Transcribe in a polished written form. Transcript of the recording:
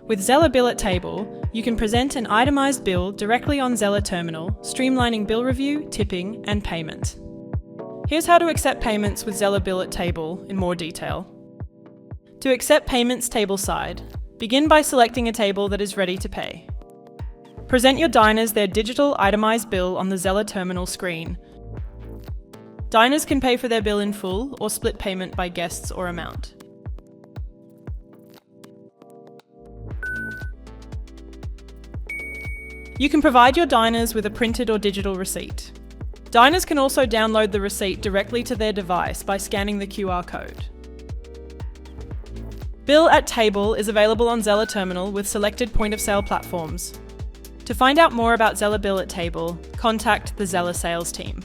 With Zeller Bill at Table, you can present an itemized bill directly on Zeller Terminal, streamlining bill review, tipping, and payment. Here's how to accept payments with Zeller Bill at Table in more detail. To accept payments tableside, begin by selecting a table that is ready to pay. Present your diners their digital itemized bill on the Zeller Terminal screen. Diners can pay for their bill in full or split payment by guests or amount. You can provide your diners with a printed or digital receipt. Diners can also download the receipt directly to their device by scanning the QR code. Bill at Table is available on Zeller Terminal with selected point-of-sale platforms. To find out more about Zeller Bill at Table, contact the Zeller sales team.